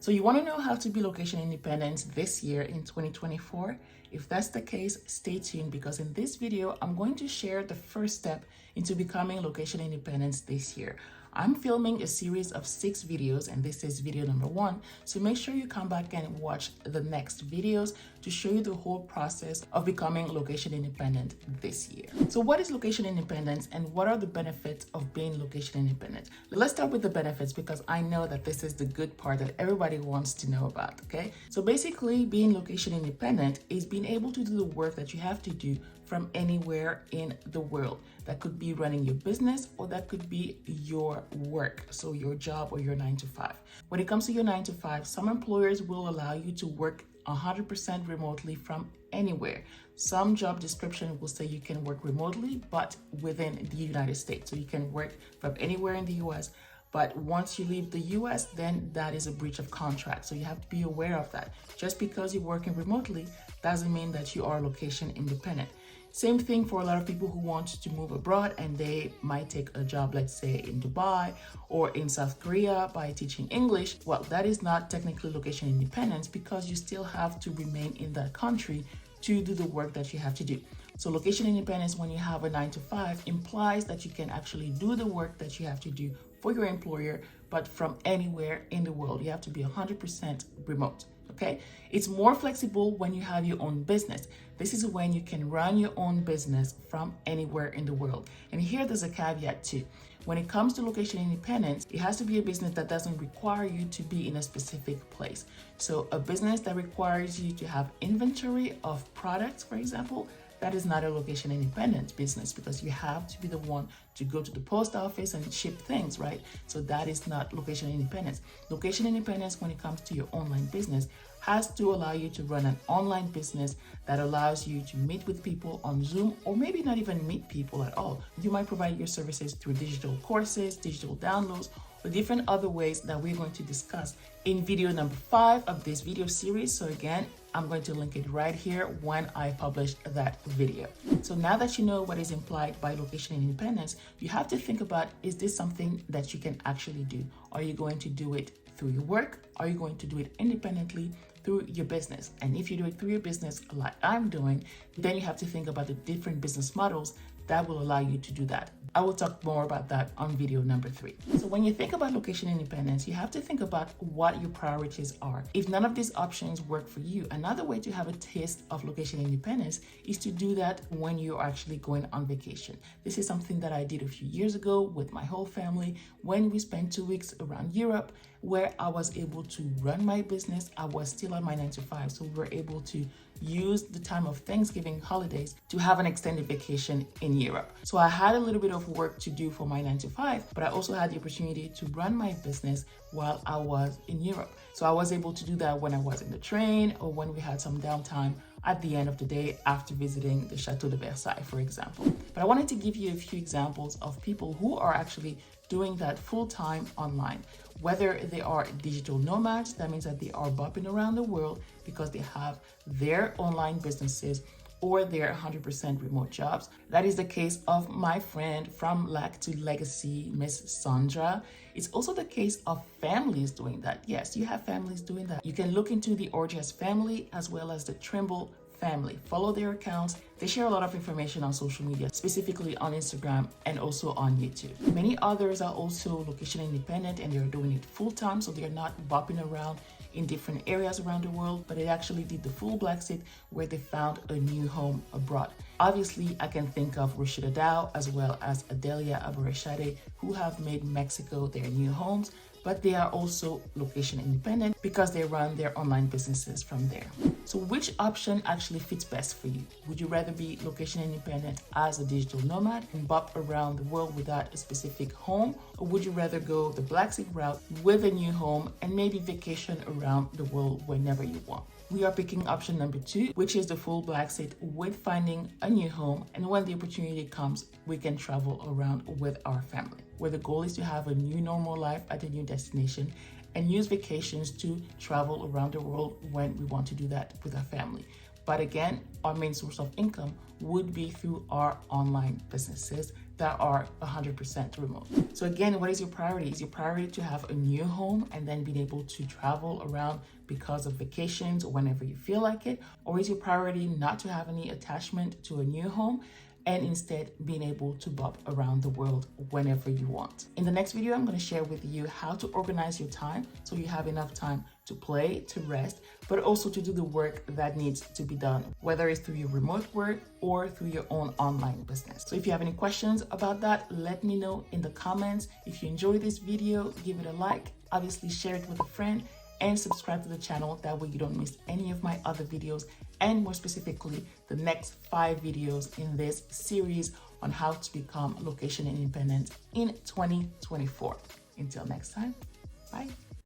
So you want to know how to be location independent this year in 2024? If that's the case, stay tuned because in this video, I'm going to share the first step into becoming location independent this year. I'm filming a series of 6 videos and this is video number 1. So make sure you come back and watch the next videos to show you the whole process of becoming location independent this year. So what is location independence and what are the benefits of being location independent? Let's start with the benefits because I know that this is the good part that everybody wants to know about, okay? So basically being location independent is being able to do the work that you have to do from anywhere in the world. That could be running your business or that could be your work, so your job or your 9 to 5. When it comes to your 9 to 5, some employers will allow you to work 100% remotely from anywhere. Some job description will say you can work remotely, but within the United States. So you can work from anywhere in the US, but once you leave the US, then that is a breach of contract. So you have to be aware of that. Just because you're working remotely doesn't mean that you are location independent. Same thing for a lot of people who want to move abroad and they might take a job, let's say in Dubai or in South Korea by teaching English. Well, that is not technically location independence because you still have to remain in that country to do the work that you have to do. So location independence when you have a 9 to 5 implies that you can actually do the work that you have to do for your employer, but from anywhere in the world. You have to be 100% remote. Okay, it's more flexible when you have your own business. This is when you can run your own business from anywhere in the world. And here there's a caveat too. When it comes to location independence, it has to be a business that doesn't require you to be in a specific place. So a business that requires you to have inventory of products, for example, that is not a location independent business because you have to be the one to go to the post office and ship things, right? So that is not location independence. Location independence when it comes to your online business has to allow you to run an online business that allows you to meet with people on Zoom or maybe not even meet people at all. You might provide your services through digital courses, digital downloads, or different other ways that we're going to discuss in video number 5 of this video series. So again, I'm going to link it right here when I publish that video. So now that you know what is implied by location independence, you have to think about, is this something that you can actually do? Are you going to do it through your work? Are you going to do it independently through your business? And if you do it through your business like I'm doing, then you have to think about the different business models that will allow you to do that. I will talk more about that on video number 3. So when you think about location independence, you have to think about what your priorities are. If none of these options work for you, another way to have a taste of location independence is to do that when you're actually going on vacation. This is something that I did a few years ago with my whole family when we spent 2 weeks around Europe, where I was able to run my business. I was still on my 9 to 5, so we were able to use the time of Thanksgiving holidays to have an extended vacation in Europe. So I had a little bit of work to do for my 9 to 5, but I also had the opportunity to run my business while I was in Europe. So I was able to do that when I was in the train or when we had some downtime at the end of the day after visiting the Chateau de Versailles, for example. But I wanted to give you a few examples of people who are actually doing that full-time online. Whether they are digital nomads, that means that they are bopping around the world because they have their online businesses or their 100% remote jobs. That is the case of my friend from Lack to Legacy, Miss Sandra. It's also the case of families doing that. Yes, you have families doing that. You can look into the Orges family as well as the Trimble family. Follow their accounts. They share a lot of information on social media, specifically on Instagram and also on YouTube. Many others are also location independent and they're doing it full time, so they're not bopping around in different areas around the world, but they actually did the full Blaxit where they found a new home abroad. Obviously, I can think of Rashida Dow as well as Adelia Abarashade, who have made Mexico their new homes, but they are also location independent because they run their online businesses from there. So which option actually fits best for you? Would you rather be location independent as a digital nomad and bop around the world without a specific home? Or would you rather go the Blaxit route with a new home and maybe vacation around the world whenever you want? We are picking option number 2, which is the full Blaxit with finding a new home. And when the opportunity comes, we can travel around with our family, where the goal is to have a new normal life at a new destination and use vacations to travel around the world when we want to do that with our family. But again, our main source of income would be through our online businesses that are 100% remote. So again, what is your priority? Is your priority to have a new home and then being able to travel around because of vacations or whenever you feel like it? Or is your priority not to have any attachment to a new home and instead being able to bob around the world whenever you want? In the next video, I'm going to share with you how to organize your time so you have enough time to play, to rest, but also to do the work that needs to be done, whether it's through your remote work or through your own online business. So if you have any questions about that, let me know in the comments. If you enjoyed this video, give it a like, obviously share it with a friend, and subscribe to the channel. That way you don't miss any of my other videos, and more specifically, the next 5 videos in this series on how to become location independent in 2024. Until next time, bye.